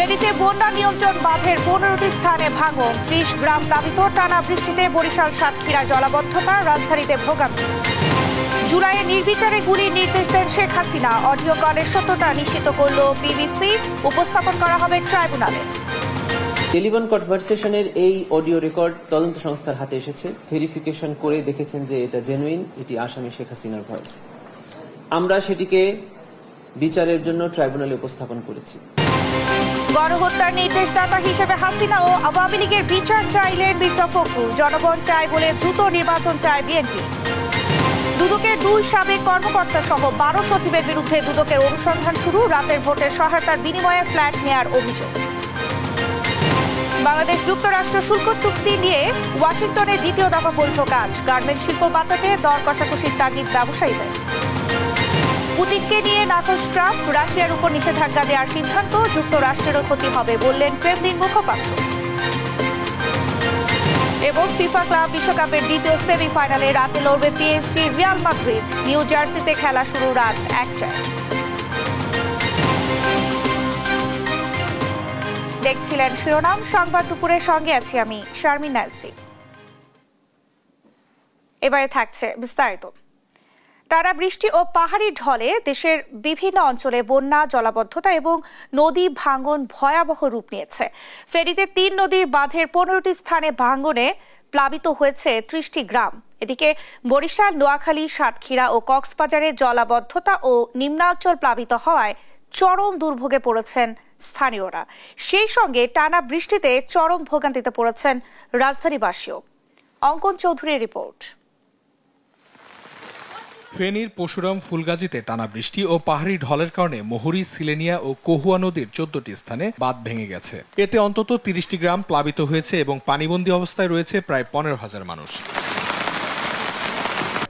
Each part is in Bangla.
ফেনীতে বন্যা নিয়ন্ত্রণ বাঁধের 15টি স্থানে ভাঙন, 30 গ্রাম প্লাবিত। টানা বৃষ্টিতে বরিশাল সাতক্ষীরা জলাবদ্ধতা, রাজধানীতে ভোগান্তি। জুলাইয়ে নির্বিচারে গুলির নির্দেশ দেন শেখ হাসিনা, অডিও কলের সত্যতা নিশ্চিত করল বিবিসি, উপস্থাপন করা হবে ট্রাইব্যুনালে। টেলিফোন কনভারসেশনের এই অডিও রেকর্ড তদন্ত সংস্থার হাতে এসেছে। ভেরিফিকেশন করে দেখেছেন যে এটা জেনুইন, এটি আসামি শেখ হাসিনার ভয়েস। আমরা সেটিকে বিচারের জন্য ট্রাইব্যুনালে উপস্থাপন করেছি। গণহত্যার নির্দেশদাতা হিসেবে হাসিনা ও আওয়ামী লীগের বিচার চাইলেন মির্জা ফখরুল। জনগণ চায় বলে দ্রুত নির্বাচন চায় বিএনপি। দুদকের 2 সাবেক কর্মকর্তা সহ 12 সচিবের বিরুদ্ধে দুদকের অনুসন্ধান শুরু। রাতের ভোটের সহায়তার বিনিময়ে ফ্ল্যাট নেয়ার অভিযোগ। বাংলাদেশ যুক্তরাষ্ট্র শুল্ক চুক্তি নিয়ে ওয়াশিংটনের দ্বিতীয় দফা বৈঠক আজ। গার্মেন্ট শিল্প বাঁচাতে দর কষাকষির তাগিদ ব্যবসায়ীদের। পুতিনকে নিয়ে নাকশ ট্রাম্প, রাশিয়ার উপর নিষেধাজ্ঞা দেওয়ার সিদ্ধান্ত যুক্তরাষ্ট্রেরও ক্ষতি হবে বললেন ক্রেমলিন মুখপাত্র। এবং ফিফা ক্লাব বিশ্বকাপের দ্বিতীয় সেমিফাইনালে রাতে লড়বে পিএসজি রিয়াল মাদ্রিদ। নিউ জার্সিতে খেলা শুরু রাত 1টায়। দেখছিলেন শিরোনাম সংবাদ দুপুরের, সঙ্গে আছি আমি শারমিন নাসি। এবারে থাকছে বিস্তারিত। টানা বৃষ্টি ও পাহাড়ি ঢলে দেশের বিভিন্ন অঞ্চলে বন্যা, জলাবদ্ধতা এবং নদী ভাঙন ভয়াবহ রূপ নিয়েছে। ফেনীতে 3 নদীর বাঁধের 15টি স্থানে ভাঙনে প্লাবিত হয়েছে 30টি গ্রাম। এদিকে বরিশাল, নোয়াখালী, সাতক্ষীরা ও কক্সবাজারে জলাবদ্ধতা ও নিম্নাঞ্চল প্লাবিত হওয়ায় চরম দুর্ভোগে পড়েছেন স্থানীয়রা। সেই সঙ্গে টানা বৃষ্টিতে চরম ভোগান্তিতে পড়েছেন রাজধানীবাসীও। অঙ্কন চৌধুরীর রিপোর্ট। ফেনীর পশুরাম ফুলগাজীতে টানা বৃষ্টি ও পাহাড়ি ঢলের কারণে মুহুরী, সিলেনিয়া ও কহুয়া নদীর 14টি স্থানে বাঁধ ভেঙে গেছে। এতে অন্তত 30টি গ্রাম প্লাবিত হয়েছে এবং পানিবন্দী অবস্থায় রয়েছে প্রায় 15,000 মানুষ।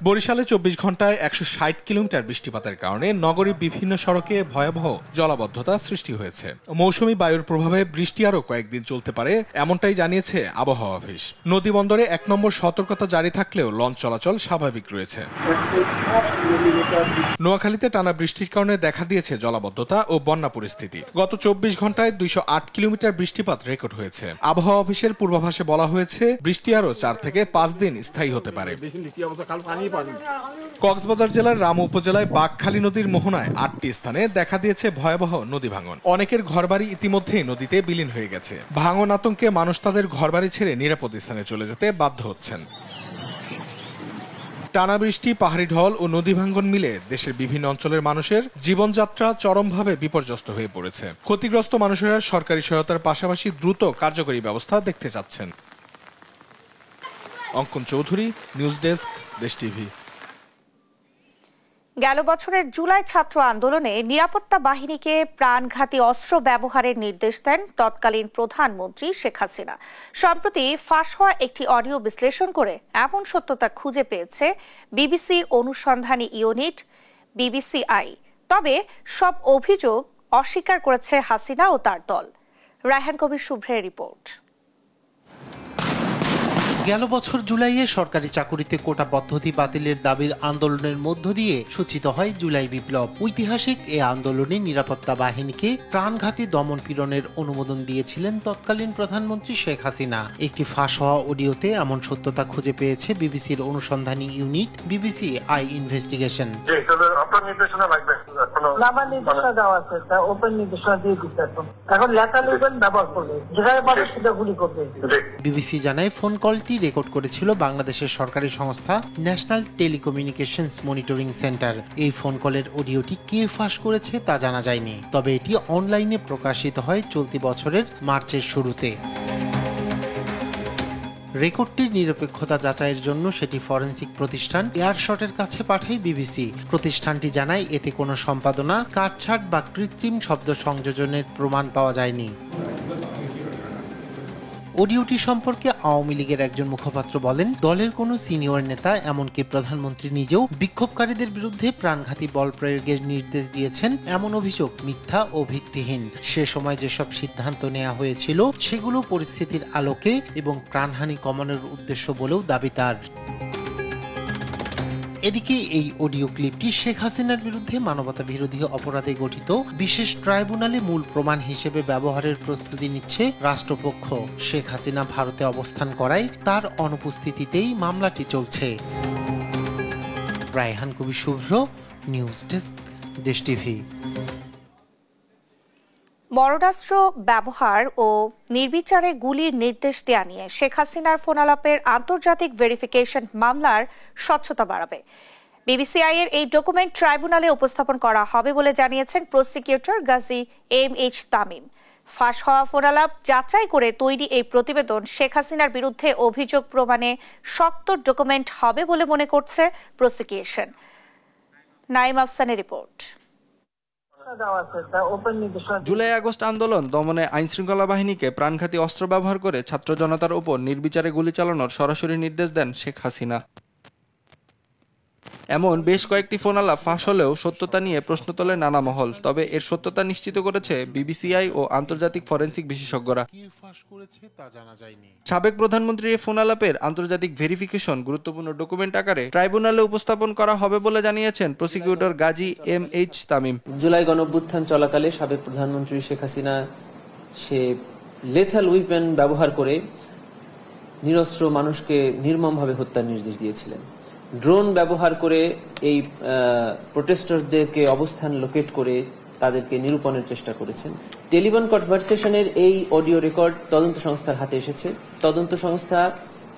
বরিশালে 24 ঘন্টায় 160 কিলোমিটার বৃষ্টিপাতের কারণে নগরীর বিভিন্ন সড়কে ভয়াবহ জলাবদ্ধতা সৃষ্টি হয়েছে। মৌসুমী বায়ুর প্রভাবে বৃষ্টি আরও কয়েকদিন চলতে পারে, এমনটাই জানিয়েছে আবহাওয়া অফিস। নদী বন্দরে 1 নম্বর সতর্কতা জারি থাকলেও লঞ্চ চলাচল স্বাভাবিক রয়েছে। নোয়াখালীতে টানা বৃষ্টির কারণে দেখা দিয়েছে জলাবদ্ধতা ও বন্যা পরিস্থিতি। গত 24 ঘন্টায় 208 কিলোমিটার বৃষ্টিপাত রেকর্ড হয়েছে। আবহাওয়া অফিসের পূর্বাভাসে বলা হয়েছে বৃষ্টি আরও 4 থেকে 5 দিন স্থায়ী হতে পারে। কক্সবাজার জেলার রামু উপজেলায় বাঘখালী নদীর মোহনায় 8টি স্থানে দেখা দিয়েছে ভয়াবহ নদী ভাঙন। অনেকের ঘরবাড়ি ইতিমধ্যেই নদীতে বিলীন হয়ে গেছে। ভাঙন আতঙ্কে মানুষ তাদের ঘরবাড়ি ছেড়ে নিরাপদ স্থানে চলে যেতে বাধ্য হচ্ছেন। টানা বৃষ্টি, পাহাড়ি ঢল ও নদী ভাঙ্গন মিলে দেশের বিভিন্ন অঞ্চলের মানুষের জীবনযাত্রা চরমভাবে বিপর্যস্ত হয়ে পড়েছে। ক্ষতিগ্রস্ত মানুষেরা সরকারি সহায়তার পাশাপাশি দ্রুত কার্যকরী ব্যবস্থা দেখতে চাচ্ছেন। অঙ্কন চৌধুরী, নিউজ ডেস্ক, দেশ টিভি। গেল বছরের জুলাই ছাত্র আন্দোলনে নিরাপত্তা বাহিনীকে প্রাণঘাতী অস্ত্র ব্যবহারের নির্দেশ দেন তৎকালীন প্রধানমন্ত্রী শেখ হাসিনা। সম্প্রতি ফাঁস হওয়া একটি অডিও বিশ্লেষণ করে এমন সত্যতা খুঁজে পেয়েছে বিবিসির অনুসন্ধানী ইউনিট বিবিসিআই। তবে সব অভিযোগ অস্বীকার করেছে হাসিনা ও তার দল। রায়হান কবির শুভ্রের রিপোর্ট। গেল বছর জুলাইয়ে সরকারি চাকুরিতে কোটা পদ্ধতি বাতিলের দাবির আন্দোলনের মধ্য দিয়ে সূচিত হয় জুলাই বিপ্লব। ঐতিহাসিক এ আন্দোলনে নিরাপত্তা বাহিনীকে প্রাণঘাতী দমন পীড়নের অনুমোদন দিয়েছিলেন তৎকালীন প্রধানমন্ত্রী শেখ হাসিনা। একটি ফাঁস হওয়া অডিওতে এমন সত্যতা খুঁজে পেয়েছে বিবিসির অনুসন্ধানী unit BBC I investigation. BBC জানায় ফোন কলটি রেকর্ড করেছিল বাংলাদেশের সরকারি সংস্থা ন্যাশনাল টেলিকমিউনিকেশনস মনিটরিং সেন্টার। এই ফোন কলের অডিওটি কে ফাঁস করেছে তা জানা যায়নি, তবে এটি অনলাইনে প্রকাশিত হয় চলতি বছরের মার্চের শুরুতে। রেকর্ডটির নিরপেক্ষতা যাচাইয়ের জন্য সেটি ফরেনসিক প্রতিষ্ঠান এয়ারশটের কাছে পাঠায় বিবিসি। প্রতিষ্ঠানটি জানায় এতে কোনো সম্পাদনা, কাটছাঁট বা কৃত্রিম শব্দ সংযোজনের প্রমাণ পাওয়া যায়নি। অডিওটি সম্পর্কে আওয়ামী লীগের একজন মুখপাত্র বলেন, দলের কোনো সিনিয়র নেতা এমনকি প্রধানমন্ত্রী নিজেও বিক্ষোভকারীদের বিরুদ্ধে প্রাণঘাতী বল প্রয়োগের নির্দেশ দিয়েছেন এমন অভিযোগ মিথ্যা ও ভিত্তিহীন। সে সময় যেসব সিদ্ধান্ত নেওয়া হয়েছিল সেগুলো পরিস্থিতির আলোকে এবং প্রাণহানি কমানোর উদ্দেশ্য বলেও দাবি তার। এদিকে এই অডিও ক্লিপটি শেখ হাসিনার বিরুদ্ধে মানবতা বিরোধী অপরাধে গঠিত বিশেষ ট্রাইব্যুনালে মূল প্রমাণ হিসেবে ব্যবহারের প্রস্তুতি নিচ্ছে রাষ্ট্রপক্ষ। শেখ হাসিনা ভারতে অবস্থান করায় তার অনুপস্থিতিতেই মামলাটি চলছে। রায়হান কবি শুভ্র, নিউজ ডেস্ক, দেশ টিভি। মরণাস্ত্র ব্যবহার ও নির্বিচারে গুলির নির্দেশ দেয়া নিয়ে শেখ হাসিনার ফোনালাপের আন্তর্জাতিক ভেরিফিকেশন মামলার স্বচ্ছতা বাড়াবে। বিবিসিআই এর এই ডকুমেন্ট ট্রাইব্যুনালে উপস্থাপন করা হবে বলে জানিয়েছেন প্রসিকিউটর গাজী এম.এইচ. তামিম। ফাঁস হওয়া ফোনালাপ যাচাই করে তৈরি এই প্রতিবেদন শেখ হাসিনার বিরুদ্ধে অভিযোগ প্রমাণে শক্ত ডকুমেন্ট হবে বলে মনে করছে প্রসিকিউশন। নাইম আফসানের রিপোর্ট। জুলাই আগস্ট আন্দোলন দমনে আইনশৃঙ্খলা বাহিনীকে প্রাণঘাতী অস্ত্র ব্যবহার করে ছাত্র জনতার উপর নির্বিচারে গুলি চালানোর সরাসরি নির্দেশ দেন শেখ হাসিনা। এমন বেশ কয়েকটি ফোনালাপ ফাঁস হলেও সত্যতা নিয়ে প্রশ্ন তোলে নানা মহল। তবে এর সত্যতা নিশ্চিত করেছে বিবিসিআই ও আন্তর্জাতিক ফরেনসিক বিশেষজ্ঞরা। সাবেক প্রধানমন্ত্রীর ফোনালাপের আন্তর্জাতিক ভেরিফিকেশন গুরুত্বপূর্ণ ডকুমেন্ট আকারে ট্রাইব্যুনালে উপস্থাপন করা হবে বলে জানিয়েছেন প্রসিকিউটর গাজী এম.এইচ. তামিম। জুলাই গণঅভ্যুত্থান চলাকালে সাবেক প্রধানমন্ত্রী শেখ হাসিনা সে লেথাল উইপেন ব্যবহার করে নিরস্ত্র মানুষকে নির্মমভাবে হত্যার নির্দেশ দিয়েছিলেন। ড্রোন ব্যবহার করে এই প্রোটেস্টারদেরকে অবস্থান লোকেট করে তাদেরকে নিরূপণের চেষ্টা করেছেন। টেলিফোন কনভারসেশনের এই অডিও রেকর্ড তদন্ত সংস্থার হাতে এসেছে। তদন্ত সংস্থা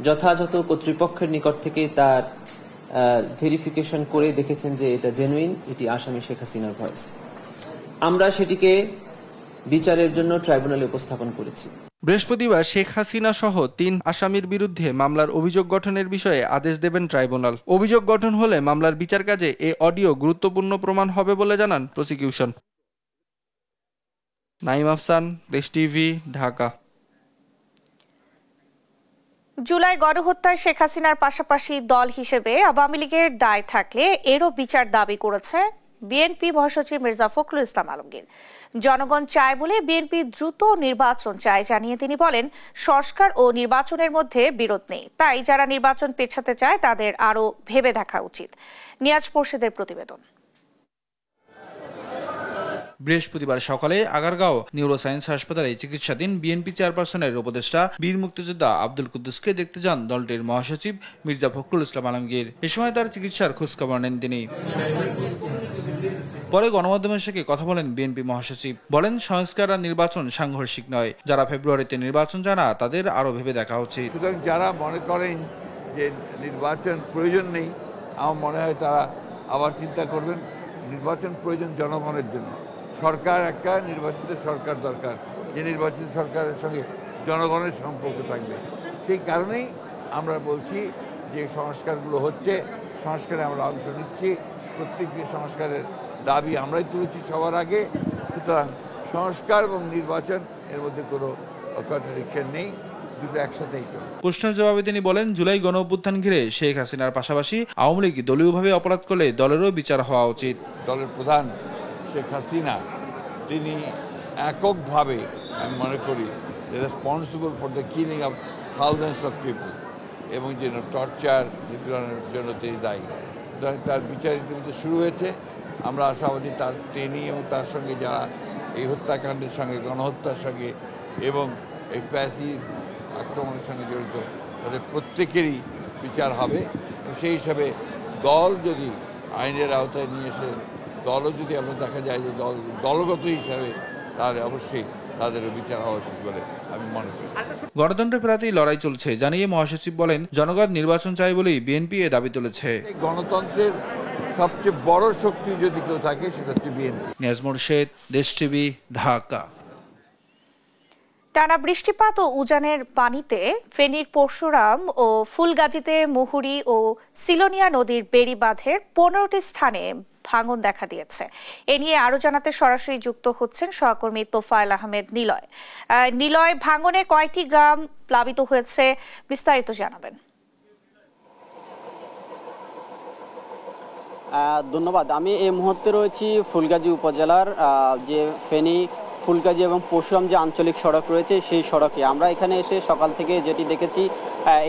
যথাযথ কর্তৃপক্ষের নিকট থেকে তার ভেরিফিকেশন করে দেখেছেন যে এটা জেনুইন, এটি আসামি শেখ হাসিনার ভয়েস। আমরা সেটিকে বিচারের জন্য ট্রাইব্যুনালে উপস্থাপন করেছি। বৃহস্পতিবার শেখ হাসিনা সহ ৩ আসামির বিরুদ্ধে মামলার অভিযোগ গঠনের বিষয়ে আদেশ দেবেন ট্রাইব্যুনাল। অভিযোগ গঠন হলে মামলার বিচার কাজে এ অডিও গুরুত্বপূর্ণ প্রমাণ হবে বলে জানান প্রসিকিউশন। নাইম আফসান, দেশ টিভি, ঢাকা। জুলাই গণহত্যায় শেখ হাসিনার পাশাপাশি দল হিসেবে আওয়ামী লীগের দায় থাকলে এরও বিচার দাবি করেছে বিএনপি মহাসচিব মির্জা ফখরুল ইসলাম আলমগীর। জনগণ চায় বলে বিএনপি দ্রুত নির্বাচন চায় জানিয়ে তিনি বলেন, সংস্কার ও নির্বাচনের মধ্যে বিরোধ নেই, তাই যারা নির্বাচন পেছাতে চায় তাদের আরও ভেবে দেখা উচিত। নিয়াজ মোর্শেদের প্রতিবেদন। বৃহস্পতিবার সকালে আগারগাঁও নিউরোসায়েন্স হাসপাতালে চিকিৎসাধীন বিএনপি চেয়ারপারসনের উপদেষ্টা বীর মুক্তিযোদ্ধা আব্দুল কুদ্দুসকে দেখতে যান দলটির মহাসচিব মির্জা ফখরুল ইসলাম আলমগীর। এ সময় তার চিকিৎসার খোঁজখবর নেন তিনি। পরে গণমাধ্যমের সাথে কথা বলেন বিএনপি মহাসচিব। বলেন, সংস্কার আর নির্বাচন সাংঘর্ষিক নয়, যারা ফেব্রুয়ারিতে নির্বাচন চায় না তাদের আরো ভেবে দেখা উচিত। সুতরাং যারা মনে করেন যে নির্বাচন প্রয়োজন নেই, আমার মনে হয় তারা আবার চিন্তা করবেন। নির্বাচন প্রয়োজন জনগণের জন্য। সরকার একটা নির্বাচিত সরকার দরকার, যে নির্বাচিত সরকারের সঙ্গে জনগণের সম্পর্ক থাকবে। সেই কারণেই আমরা বলছি যে সংস্কারগুলো হচ্ছে, সংস্কারে আমরা অংশ নিচ্ছি, প্রত্যেকটি সংস্কারের দাবি আমরাই তুলেছি সবার আগে। সুতরাং সংস্কার এবং নির্বাচন এর মধ্যে কোনো কন্ট্রাডিকশন নেই, দুটো একসাথেই চলবে। প্রশ্নের জবাবে তিনি বলেন, জুলাই গণঅভ্যুত্থান ঘিরে শেখ হাসিনার পাশাপাশি আওয়ামী লীগ দলীয়ভাবে অপরাধ করলে দলেরও বিচার হওয়া উচিত। দলের প্রধান শেখ হাসিনা তিনি এককভাবে, আমি মনে করি, responsible for the killing of thousands of people এবং যেন টর্চার নিপীড়নের জন্য তিনি দায়ী। তার বিচার ইতিমধ্যে শুরু হয়েছে। আমরা আশাবাদী তিনি এবং তার সঙ্গে যারা এই হত্যাকাণ্ডের সঙ্গে, গণহত্যার সঙ্গে এবং এই ফ্যাসিস্ট আক্রমণের সঙ্গে জড়িত তাদের প্রত্যেকেরই বিচার হবে। সেই হিসাবে দল যদি আইনের আওতায় নিয়ে এসে দলও যদি আমরা দেখা যায় যে দলগত হিসাবে, তাহলে অবশ্যই তাদেরও বিচার হওয়া উচিত বলে আমি মনে করি। গণতন্ত্র ফেরাতেই লড়াই চলছে জানিয়ে মহাসচিব বলেন, জনগণ নির্বাচন চায় বলেই বিএনপি এ দাবি তুলেছে। গণতন্ত্রের সবচেয়ে বড় শক্তি যদি কেউ থাকে সেটা হচ্ছে বিএনপি। নিয়াজ মোর্শেদ, দেশ টিভি, ঢাকা। টানা বৃষ্টিপাত ও উজানের পানিতে ফেনীর পরশুরাম ও ফুলগাজীতে মুহুরী ও সিলোনিয়া নদীর বেড়িবাঁধের 15টি স্থানে ভাঙন দেখা দিয়েছে। এ নিয়ে আরো জানাতে সরাসরি যুক্ত হচ্ছেন সহকর্মী তোফায়েল আহমেদ নিলয়। নিলয়, ভাঙনে কয়টি গ্রাম প্লাবিত হয়েছে, বিস্তারিত জানাবেন। ধন্যবাদ। আমি এই মুহূর্তে রয়েছি ফুলগাজী উপজেলার যে ফেনী ফুলগাজী এবং পরশুরাম যে আঞ্চলিক সড়ক রয়েছে সেই সড়কে আমরা এখানে এসে সকাল থেকে যেটি দেখেছি,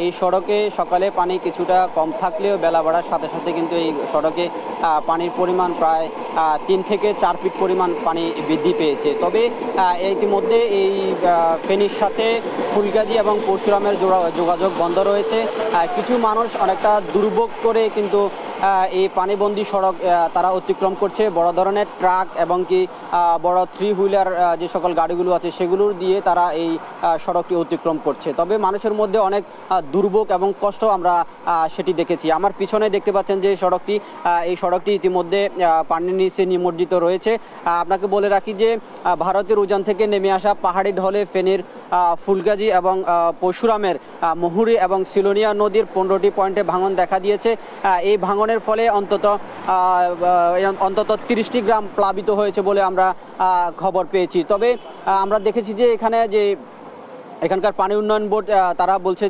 এই সড়কে সকালে পানি কিছুটা কম থাকলেও বেলা বাড়ার সাথে সাথে কিন্তু এই সড়কে পানির পরিমাণ প্রায় 3 থেকে 4 ফিট পরিমাণ পানি বৃদ্ধি পেয়েছে। তবে ইতিমধ্যে এই ফেনীর সাথে ফুলগাজী এবং পরশুরামের যোগাযোগ বন্ধ রয়েছে। কিছু মানুষ অনেকটা দুর্ভোগ করে কিন্তু এই পানিবন্দী সড়ক তারা অতিক্রম করছে। বড় ধরনের ট্রাক এবং কি বড় 3 হুইলার যে সকল গাড়িগুলো আছে সেগুলোর দিয়ে তারা এই সড়কটি অতিক্রম করছে। তবে মানুষের মধ্যে অনেক দুর্ভোগ এবং কষ্ট আমরা সেটি দেখেছি। আমার পিছনে দেখতে পাচ্ছেন যে এই সড়কটি ইতিমধ্যে পানির নিচে নিমজ্জিত রয়েছে। আপনাকে বলে রাখি যে ভারতের উজান থেকে নেমে আসা পাহাড়ি ঢলে ফেনীর ফুলগাজী এবং পরশুরামের মুহুরী এবং সিলোনিয়া নদীর 15টি পয়েন্টে ভাঙন দেখা দিয়েছে। এই ভাঙনের ফলে অন্তত 30টি গ্রাম প্লাবিত হয়েছে বলে আমরা খবর পেয়েছি। তবে আমরা দেখেছি যে এখানকার পানি উন্নয়ন বোর্ড তারা বলছে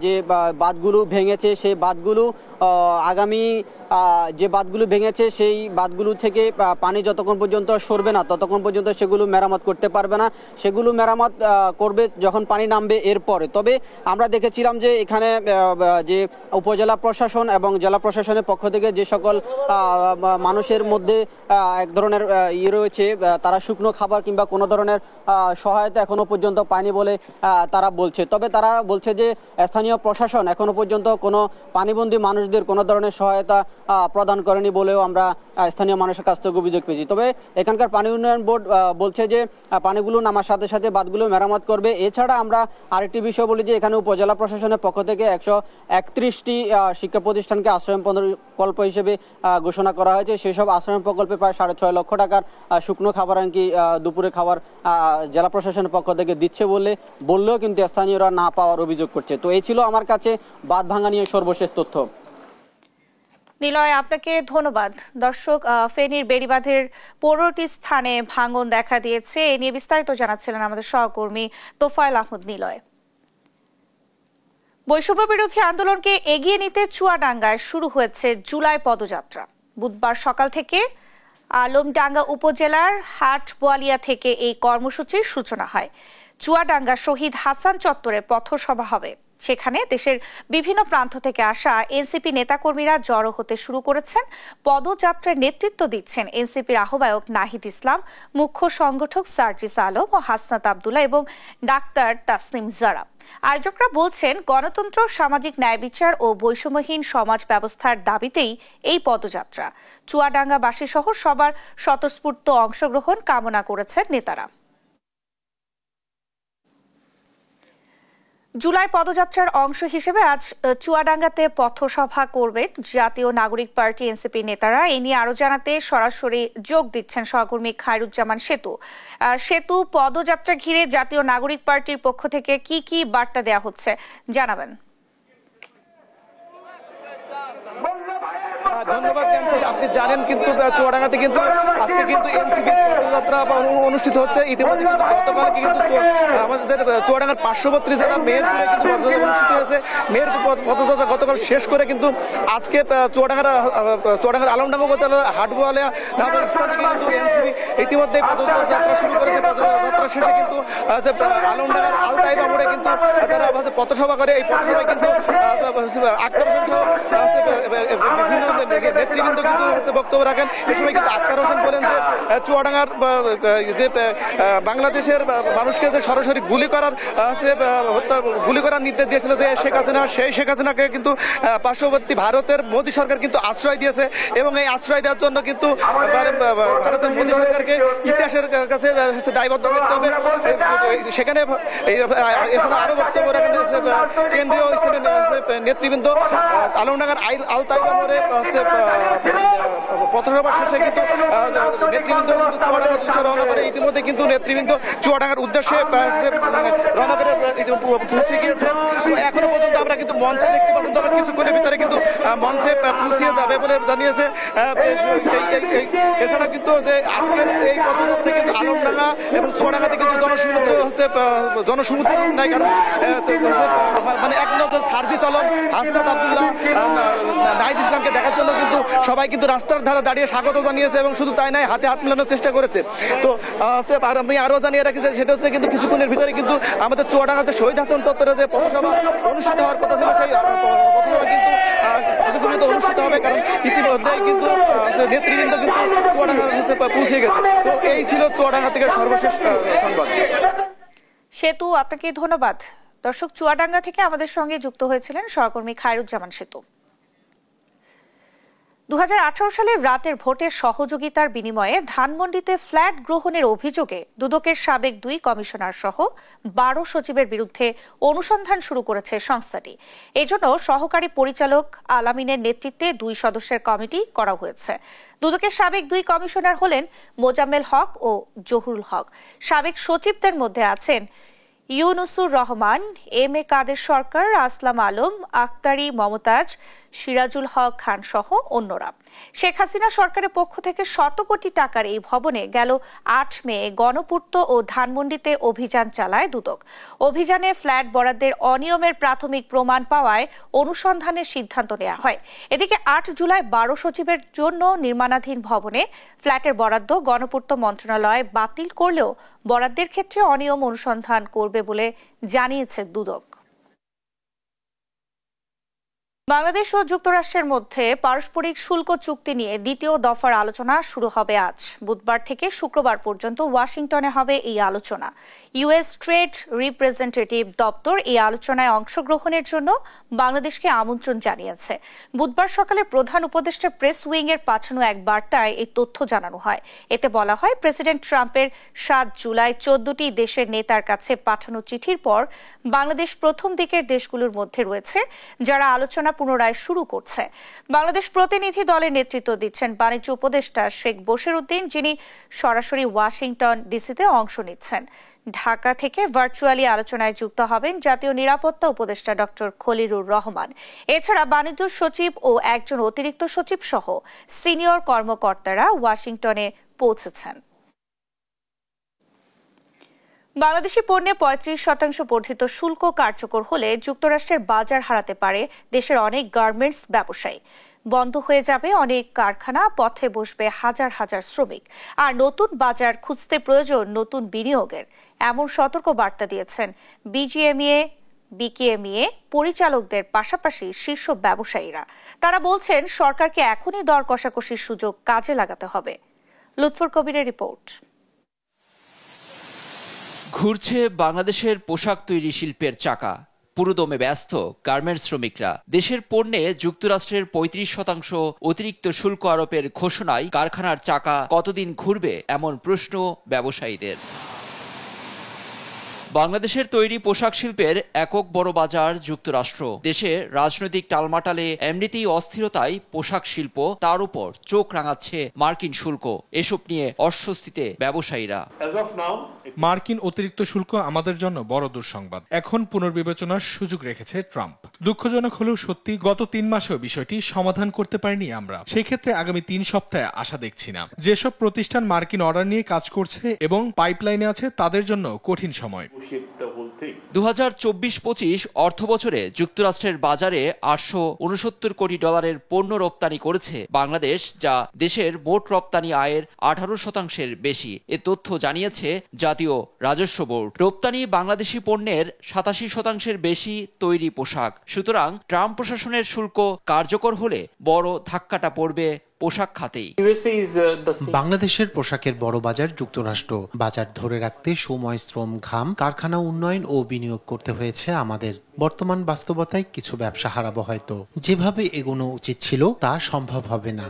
যে বাঁধগুলো ভেঙেছে, সেই বাঁধগুলো আগামী যে বাঁধগুলো ভেঙেছে সেই বাঁধগুলো থেকে পানি যতক্ষণ পর্যন্ত সরবে না ততক্ষণ পর্যন্ত সেগুলো মেরামত করতে পারবে না। সেগুলো মেরামত করবে যখন পানি নামবে এরপরে। তবে আমরা দেখেছিলাম যে এখানে যে উপজেলা প্রশাসন এবং জেলা প্রশাসনের পক্ষ থেকে যে সকল মানুষের মধ্যে এক ধরনের রয়েছে, তারা শুকনো খাবার কিংবা কোনো ধরনের সহায়তা এখনো পর্যন্ত পায়নি বলে তারা বলছে। তবে তারা বলছে যে স্থানীয় প্রশাসন এখনো পর্যন্ত কোনো পানিবন্দী মানুষদের কোনো ধরনের সহায়তা প্রদান করেনি বলেও আমরা স্থানীয় মানুষের কাছ থেকে অভিযোগ পেয়েছি। তবে এখানকার পানি উন্নয়ন বোর্ড বলছে যে পানিগুলো নামার সাথে সাথে বাঁধগুলো মেরামত করবে। এছাড়া আমরা আরেকটি বিষয় বলি যে এখানে উপজেলা প্রশাসনের পক্ষ থেকে 131টি শিক্ষা প্রতিষ্ঠানকে আশ্রয় প্রকল্প হিসেবে ঘোষণা করা হয়েছে। সেসব আশ্রয় প্রকল্পে প্রায় 6.5 লক্ষ টাকার শুকনো খাবার এমনকি দুপুরে খাবার জেলা প্রশাসনের পক্ষ থেকে দিচ্ছে বললেও কিন্তু স্থানীয়রা না পাওয়ার অভিযোগ করছে। তো এই ছিল আমার কাছে বাঁধ ভাঙা নিয়ে সর্বশেষ তথ্য। নিলয়, আপনাকে ধন্যবাদ। দর্শক, ফেনীর বেড়িবাঁধের 15টি স্থানে ভাঙন দেখা দিয়েছে। এ নিয়ে বিস্তারিত জানাচ্ছিলেন আমাদের সহকর্মী তোফায়েল আহমদ নিলয়। বৈষম্য বিরোধী আন্দোলনকে এগিয়ে নিতে চুয়াডাঙ্গায় শুরু হয়েছে জুলাই পদযাত্রা। বুধবার সকাল থেকে আলমডাঙ্গা উপজেলার হাটবোয়ালিয়া থেকে এই কর্মসূচির সূচনা হয়। চুয়াডাঙ্গা শহীদ হাসান চত্বরে পথসভা হবে। সেখানে দেশের বিভিন্ন প্রান্ত থেকে আসা এনসিপি নেতাকর্মীরা জড়ো হতে শুরু করেছেন। পদযাত্রার নেতৃত্ব দিচ্ছেন এনসিপির আহ্বায়ক নাহিদ ইসলাম, মুখ্য সংগঠক সার্জিস আলম ও হাসনাত আব্দুল্লাহ এবং ডাক্তার তাসনিম জারা। আয়োজকরা বলছেন, গণতন্ত্র, সামাজিক ন্যায় বিচার ও বৈষম্যহীন সমাজ ব্যবস্থার দাবিতেই এই পদযাত্রা। চুয়াডাঙ্গাবাসী সহ সবার স্বতঃস্ফূর্ত অংশগ্রহণ কামনা করেছেন নেতারা। জুলাই পদযাত্রার অংশ হিসেবে আজ চুয়াডাঙ্গাতে পথসভা করবেন জাতীয় নাগরিক পার্টি এনসিপি নেতারা। এ নিয়ে আরো জানাতে সরাসরি যোগ দিচ্ছেন সহকর্মী খায়রুজ্জামান সেতু। পদযাত্রা ঘিরে জাতীয় নাগরিক পার্টির পক্ষ থেকে কি কি বার্তা দেওয়া হচ্ছে জানাবেন। ধন্যবাদ জানছি। আপনি জানেন কিন্তু চুয়াডাঙ্গাতে কিন্তু আজকে কিন্তু এনসিপি পদযাত্রা অনুষ্ঠিত হচ্ছে। ইতিমধ্যে কিন্তু গতকালকে কিন্তু আমাদের চুয়াডাঙ্গার পার্শ্ববর্তী জেলা মেহেরপুরে কিন্তু পদযাত্রা অনুষ্ঠিত হয়েছে। মেহেরপুর পদযাত্রা গতকাল শেষ করে কিন্তু আজকে চুয়াডাঙ্গার আলমডাঙ্গা উপজেলার হাটবোয়ালিয়া নামের স্থান থেকে কিন্তু এনসিপি ইতিমধ্যে পদযাত্রা শুরু করেছে। পদযাত্রা শেষে কিন্তু আলমডাঙ্গার আলতাইবা মোড়ে কিন্তু তারা পথসভা করে। এই পথসভায় কিন্তু আক্তার হোসেন সহ বিভিন্ন নেতৃবৃন্দ কিন্তু বক্তব্য রাখেন। এই সময় কিন্তু আক্তার হোসেন বলেন যে চুয়াডাঙ্গার যে বাংলাদেশের মানুষকে যে সরাসরি গুলি করার নির্দেশ দিয়েছিল যে শেখ হাসিনা, সেই শেখ হাসিনাকে কিন্তু পার্শ্ববর্তী ভারতের মোদী সরকার কিন্তু আশ্রয় দিয়েছে এবং এই আশ্রয় দেওয়ার জন্য কিন্তু ভারতের মোদী সরকারকে ইতিহাসের কাছে দায়বদ্ধ করতে হবে। সেখানে এছাড়া আরো বক্তব্য রাখেন কেন্দ্রীয় নেতৃবৃন্দ। আলমডাঙ্গার আলতাইবা মোড়ে পথসভা শেষে কিন্তু নেতৃবৃন্দ চুয়াডাঙ্গার উদ্দেশ্যে রওনা করে। ইতিমধ্যে কিন্তু নেতৃবৃন্দ চুয়াডাঙ্গার উদ্দেশ্যে রওনা করে পৌঁছে গিয়েছে। এখনো পর্যন্ত আমরা কিন্তু মঞ্চে দেখতে পাচ্ছি, তবে কিছুক্ষণের ভিতরে কিন্তু মঞ্চে পৌঁছিয়ে যাবে বলে জানিয়েছে। এছাড়া কিন্তু আজকের এই পদযাত্রা কিন্তু আলমডাঙ্গা এবং চুয়াডাঙ্গাতে কিন্তু জনসমুদ্র নাই, কারণ মানে এক নজর সার্জিস আলম, হাসনাত আব্দুল্লাহ, নাহিদ ইসলামকে দেখার জন্য কিন্তু সবাই কিন্তু রাস্তার ধারে দাঁড়িয়ে স্বাগত জানিয়েছে এবং শুধু তাই নয়, হাতে হাত মেলানোর চেষ্টা করেছে। তো আমি আরো জানিয়ে রাখি যে সেটা হচ্ছে কিন্তু কিছুক্ষণের ভিতরে কিন্তু আমাদের চুয়াডাঙ্গাতে শহীদ হাসান চত্বরে যে পথসভা অনুষ্ঠিত হওয়ার কথা ছিল, সেই পথসভা কিন্তু কিছুক্ষণ অনুষ্ঠিত হবে, কারণ ইতিমধ্যে কিন্তু নেতৃবৃন্দ কিন্তু চুয়াডাঙ্গা পৌঁছে গেছে। তো এই ছিল চুয়াডাঙ্গা থেকে সর্বশেষ সংবাদ। সেতু, আপনাকে ধন্যবাদ। দর্শক, চুয়াডাঙ্গা থেকে আমাদের সঙ্গে যুক্ত হয়েছিলেন সহকর্মী খায়রুজ্জামান সেতু। 2018 সালে রাতের ভোটের সহযোগিতার বিনিময়ে ধানমন্ডিতে ফ্ল্যাট গ্রহণের অভিযোগে দুদকের সাবেক 2 কমিশনার সহ 12 সচিবের বিরুদ্ধে অনুসন্ধান শুরু করেছে সংস্থাটি। এজন্য সহকারী পরিচালক আলামিনের নেতৃত্বে 2 সদস্যের কমিটি করা হয়েছে। দুদকের সাবেক 2 কমিশনার হলেন মোজাম্মেল হক ও জহুরুল হক। সাবেক সচিবদের মধ্যে আছেন ইউনুসুর রহমান, এম এ কাদের সরকার, আসলাম আলম, আক্তারি মমতাজ, সিরাজুল হক খান সহ অন্যরা। শেখ হাসিনা সরকারের পক্ষ থেকে শত কোটি টাকার এই ভবনে গেল 8 মে গণপূর্ত ও ধানমন্ডিতে অভিযান চালায় দুদক। অভিযানে ফ্ল্যাট বরাদ্দের অনিয়মের প্রাথমিক প্রমাণ পাওয়ায় অনুসন্ধানের সিদ্ধান্ত নেওয়া হয়। এদিকে 8 জুলাই 12 সচিবের জন্য নির্মাণাধীন ভবনে ফ্ল্যাটের বরাদ্দ গণপূর্ত মন্ত্রণালয় বাতিল করলেও বরাদ্দের ক্ষেত্রে অনিয়ম অনুসন্ধান করবে বলে জানিয়েছে দুদক। বাংলাদেশ ও যুক্তরাষ্ট্রের মধ্যে পারস্পরিক শুল্ক চুক্তি নিয়ে দ্বিতীয় দফার আলোচনা শুরু হবে আজ। বুধবার থেকে শুক্রবার পর্যন্ত ওয়াশিংটনে হবে এই আলোচনা। ইউএস ট্রেড রিপ্রেজেন্টেটিভ দপ্তর এই আলোচনায় অংশগ্রহণের জন্য বাংলাদেশকে আমন্ত্রণ জানিয়েছে। বুধবার সকালে প্রধান উপদেষ্টা প্রেস উইং এর পাঠানো এক বার্তায় এই তথ্য জানানো হয়। এতে বলা হয়, প্রেসিডেন্ট ট্রাম্পের 7 জুলাই 14টি দেশের নেতার কাছে পাঠানো চিঠির পর বাংলাদেশ প্রথম দিকের দেশগুলোর মধ্যে রয়েছে যারা আলোচনা পুনরায় শুরু করছে। বাংলাদেশ প্রতিনিধি দলের নেতৃত্ব দিচ্ছেন বাণিজ্য উপদেষ্টা শেখ বশির উদ্দিন, যিনি সরাসরি ওয়াশিংটন ডিসিতে অংশ নিচ্ছেন। ঢাকা থেকে ভার্চুয়ালি আলোচনায় যুক্ত হবেন জাতীয় নিরাপত্তা উপদেষ্টা ডক্টর খলিলুর রহমান। এছাড়া বাণিজ্য সচিব ও একজন অতিরিক্ত সচিব সহ সিনিয়র কর্মকর্তারা ওয়াশিংটনে পৌঁছেছেন। বাংলাদেশি পণ্যে 35% বর্ধিত শুল্ক কার্যকর হলে যুক্তরাষ্ট্রের বাজার হারাতে পারে দেশের অনেক গার্মেন্টস ব্যবসায়ী। বন্ধ হয়ে যাবে অনেক কারখানা, পথে বসবে হাজার হাজার শ্রমিক, আর নতুন বাজার খুঁজতে প্রয়োজন নতুন বিনিয়োগের, এমন সতর্ক বার্তা দিয়েছেন বিজিএমইএ, বিকেএমইএ পরিচালকদের পাশাপাশি শীর্ষ ব্যবসায়ীরা। তারা বলছেন, সরকারকে এখনই দর কষাকষির সুযোগ কাজে লাগাতে হবে। লুৎফর কবিরের রিপোর্ট। ঘুরছে বাংলাদেশের পোশাক তৈরি শিল্পের চাকা। পুরোদমে ব্যস্ত গার্মেন্টস শ্রমিকরা। দেশের পণ্যে যুক্তরাষ্ট্রের 35% অতিরিক্ত শুল্ক আরোপের ঘোষণায় কারখানার চাকা কতদিন ঘুরবে, এমন প্রশ্ন ব্যবসায়ীদের। বাংলাদেশের তৈরি পোশাক শিল্পের একক বড় বাজার যুক্তরাষ্ট্র। দেশে রাজনৈতিক টালমাটালে এমনিতেই অস্থিরতায় পোশাক শিল্প, তার উপর চোখ রাঙাচ্ছে মার্কিন শুল্ক। এসব নিয়ে অস্বস্তিতে ব্যবসায়ীরা। মার্কিন অতিরিক্ত শুল্ক আমাদের জন্য বড় দুঃসংবাদ। এখন পুনর্বিবেচনার সুযোগ রেখেছে ট্রাম্প। দুঃখজনক হলেও সত্যি, গত 3 মাসেও বিষয়টি সমাধান করতে পারিনি আমরা। সেই ক্ষেত্রে আগামী 3 সপ্তাহে আশা দেখছি না। যেসব প্রতিষ্ঠান মার্কিন অর্ডার নিয়ে কাজ করছে এবং পাইপলাইনে আছে, তাদের জন্য কঠিন সময়। 2024-25 অর্থ বছরে যুক্তরাষ্ট্রের বাজারে $869 কোটি পণ্য রপ্তানি করেছে বাংলাদেশ, যা দেশের মোট রপ্তানি আয়ের 18% বেশি। এ তথ্য জানিয়েছে জাতীয় রাজস্ব বোর্ড। রপ্তানি বাংলাদেশি পণ্যের 87% বেশি তৈরি পোশাক। সুতরাং ট্রাম্প প্রশাসনের শুল্ক কার্যকর হলে বড় ধাক্কাটা পড়বে পোশাক খাতেই। বাংলাদেশের পোশাকের বড় বাজার যুক্তরাষ্ট্র। বাজার ধরে রাখতে সময়, শ্রম, ঘাম, কারখানা উন্নয়ন ও বিনিয়োগ করতে হয়েছে আমাদের। বর্তমান বাস্তবতায় কিছু ব্যবসা হারাবো হয়তো। যেভাবে এগোনো উচিত ছিল তা সম্ভব হবে না।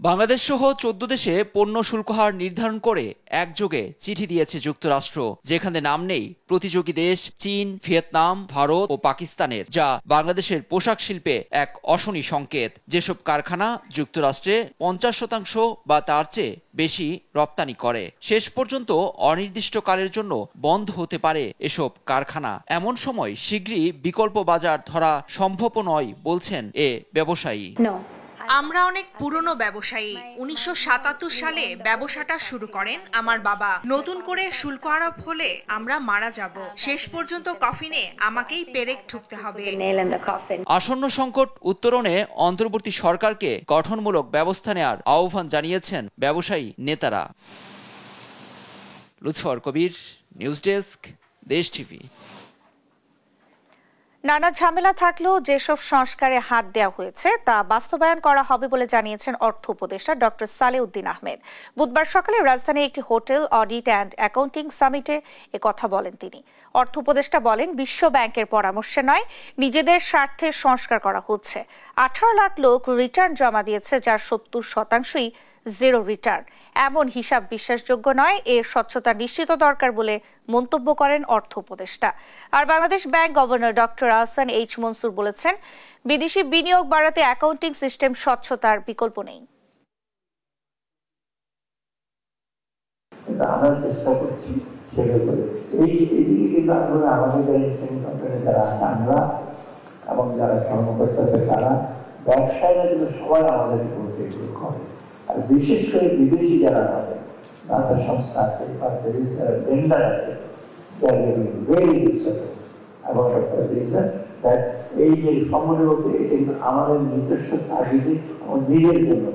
বাংলাদেশ সহ 14 দেশে পণ্য শুল্ক হার নির্ধারণ করে একযোগে চিঠি দিয়েছে যুক্তরাষ্ট্র, যেখানে নাম নেই প্রতিযোগী দেশ চীন, ভিয়েতনাম, ভারত ও পাকিস্তানের, যা বাংলাদেশের পোশাক শিল্পে এক অশনি সংকেত। যেসব কারখানা যুক্তরাষ্ট্রে 50% বা তার চেয়ে বেশি রপ্তানি করে, শেষ পর্যন্ত অনির্দিষ্টকালের জন্য বন্ধ হতে পারে এসব কারখানা। এমন সময় শীঘ্রই বিকল্প বাজার ধরা সম্ভব নয় বলছেন এ ব্যবসায়ী। আমরা অনেক পুরনো ব্যবসায়ী। 1977 সালে ব্যবসাটা শুরু করেন আমার বাবা। নতুন করে শুল্ক আরোপ হলে আমরা মারা যাব। শেষ পর্যন্ত কফিনে আমাকেই পেরেক ঠুকতে হবে। আসন্ন সংকট উত্তরণে অন্তর্বর্তী সরকারকে গঠনমূলক ব্যবস্থা নেওয়ার আহ্বান জানিয়েছেন ব্যবসায়ী নেতারা। লুৎফর কবির, নিউজ ডেস্ক, দেশ টিভি। নানা ঝামেলা থাকলেও যেসব সংস্কারে হাত দেওয়া হয়েছে তা বাস্তবায়ন করা হবে বলে জানিয়েছেন অর্থ উপদেষ্টা ডক্টর সালেউদ্দিন আহমেদ। বুধবার সকালে রাজধানীর একটি হোটেল অডিট অ্যান্ড অ্যাকাউন্টিং সামিটে একথা বলেন তিনি। অর্থ উপদেষ্টা বলেন, বিশ্ব ব্যাংকের পরামর্শে নয়, নিজেদের স্বার্থে সংস্কার করা হচ্ছে। 18 লাখ লোক রিটার্ন জমা দিয়েছে, যার 70%ই জিরো রিটার্ন। এমন হিসাব বিশ্বাসযোগ্য নয়, এর স্বচ্ছতা নিশ্চিত দরকার বলে মন্তব্য করেন অর্থ উপদেষ্টা। আর Bangladesh bank governor doctor Ahsan H Mansur বলেছেন, বিদেশি বিনিয়োগ বাড়াতে অ্যাকাউন্টিং সিস্টেম স্বচ্ছতার বিকল্প নেই। আমরা চেষ্টা করছি যারা আছে আমরা এবং যারা কর্মকর্তা আছে তারা ব্যবসায়ীরা কিন্তু সবাই আমাদের করে। আর বিশেষ করে বিদেশি যারা আছে, দাতা সংস্থা আছে বা বিদেশি যারা ভেন্ডার আছে, এই যে সম্মানের উপরে কিন্তু আমাদের নিজস্ব তাগিদে নিজের জন্য।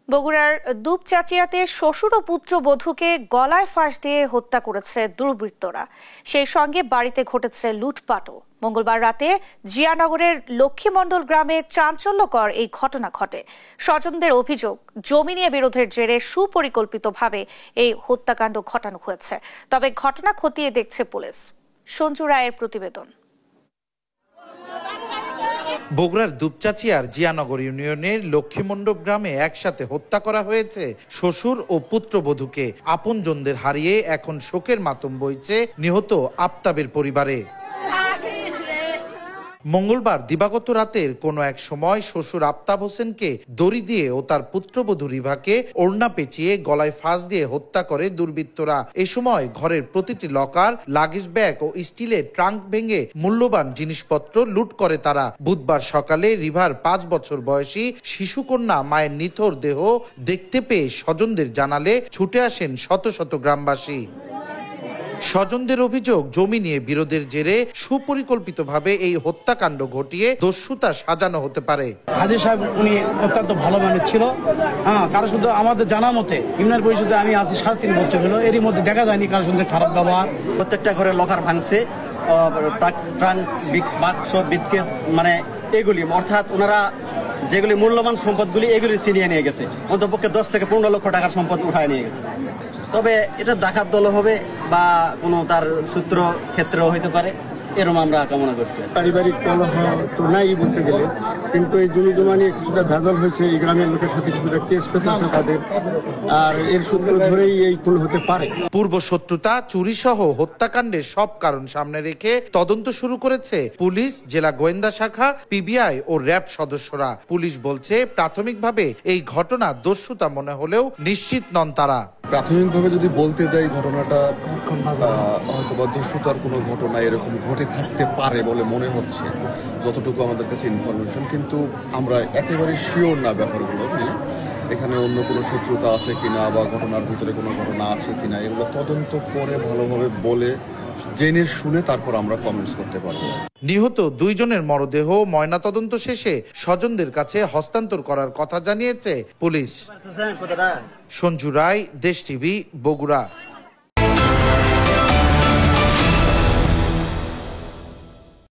বগুড়ার দুপচাচিয়াতে শ্বশুর ও পুত্রবধূকে গলায় ফাঁস দিয়ে হত্যা করেছে দুর্বৃত্তরা। সেই সঙ্গে বাড়িতে ঘটেছে লুটপাটও। মঙ্গলবার রাতে জিয়ানগরের লক্ষ্মীমণ্ডল গ্রামে চাঞ্চল্যকর এই ঘটনা ঘটে। স্বজনদের অভিযোগ, জমি নিয়ে বিরোধের জেরে সুপরিকল্পিতভাবে এই হত্যাকাণ্ড ঘটানো হয়েছে। তবে ঘটনা খতিয়ে দেখছে পুলিশ। সঞ্জু রায়ের প্রতিবেদন। বগুড়ার দুপচাচিয়ার জিয়ানগর ইউনিয়নের লক্ষ্মীমণ্ডপ গ্রামে একসাথে হত্যা করা হয়েছে শ্বশুর ও পুত্রবধূকে। আপনজনদের হারিয়ে এখন শোকের মাতম বইছে নিহত আফতাবের পরিবারে। মঙ্গলবার দিবাগত রাতের কোনো এক সময় শ্বশুর আফতাব হোসেনকে দড়ি দিয়ে ও তার পুত্রবধূ রিভাকে ওড়না পেঁচিয়ে গলায় ফাঁস দিয়ে হত্যা করে দুর্বৃত্তরা। এ সময় ঘরের প্রতিটি লকার, লাগেজ ব্যাগ ও স্টিলের ট্রাঙ্ক ভেঙে মূল্যবান জিনিসপত্র লুট করে তারা। বুধবার সকালে রিভার 5 বছর বয়সী শিশুকন্যা মায়ের নিথর দেহ দেখতে পেয়ে স্বজনদের জানালে ছুটে আসেন শত শত গ্রামবাসী। স্বজনদের অভিযোগ, জমি নিয়ে বিরোধের জেরে সুপরিকল্পিতভাবে এই হত্যাকাণ্ড ঘটিয়ে দস্যুতা সাজানো হতে পারে। হাজি সাহেব উনি অত্যন্ত ভালো মানুষ ছিল। কারোর সাথে আমাদের জানা মতে ইউনিয়ন পরিষদে আমি আছি 3.5 বছর হলো, এরই মধ্যে দেখা যায়নি কারোর সঙ্গে খারাপ ব্যবহার। প্রত্যেকটা ঘরে লকার ভাঙছে, ট্রাঙ্ক, বাক্স, ব্রিফকেস, মানে এগুলি অর্থাৎ ওনারা যেগুলি মূল্যবান সম্পদগুলি এগুলি ছিনিয়ে নিয়ে গেছে। অন্তপক্ষে 10 থেকে 15 লক্ষ টাকার সম্পদ উঠায় নিয়ে গেছে। তবে এটা ডাকাত দল হবে বা কোনো তার সূত্র ক্ষেত্রেও হইতে পারে, এরকম আমরা কামনা করছি। পারিবারিক কলহ তো নাই বলতে গেলে, কিন্তু এই জমি জমা নিয়ে কিছুটা ভেজাল হয়েছে। এই গ্রামের লোকের সাথে কিছুটা কেস পেশ আছে তাদের, আর এর সূত্র ধরেই এই খুন হতে পারে। পূর্ব শত্রুতা, চুরি সহ হত্যাকাণ্ডের সব কারণ সামনে রেখে তদন্ত শুরু করেছে পুলিশ, জেলা গোয়েন্দা শাখা, পিবিআই ও র্যাব সদস্যরা। পুলিশ বলছে প্রাথমিকভাবে এই ঘটনা দস্যুতা মনে হলেও নিশ্চিত নন তারা। প্রাথমিকভাবে যদি বলতে যাই ঘটনাটা হয়তো বা দস্যুতার কোনো ঘটনা এরকম ঘটে থাকতে পারে বলে মনে হচ্ছে, যতটুকু আমাদের কাছে ইনফরমেশন, কিন্তু আমরা একেবারে শিওর না ব্যাপারগুলো নিয়ে। এখানে অন্য কোনো শত্রুতা আছে কিনা বা ঘটনার ভিতরে কোনো ঘটনা আছে কিনা, এগুলো তদন্ত করে ভালোভাবে বলে জেনে শুনে তারপর আমরা কমেন্টস করতে পারবো। নিহত 2 জনের মরদেহ ময়নাতদন্ত শেষে স্বজনদের কাছে হস্তান্তর করার কথা জানিয়েছে পুলিশ। সঞ্জু রায়, দেশ টিভি, বগুড়া।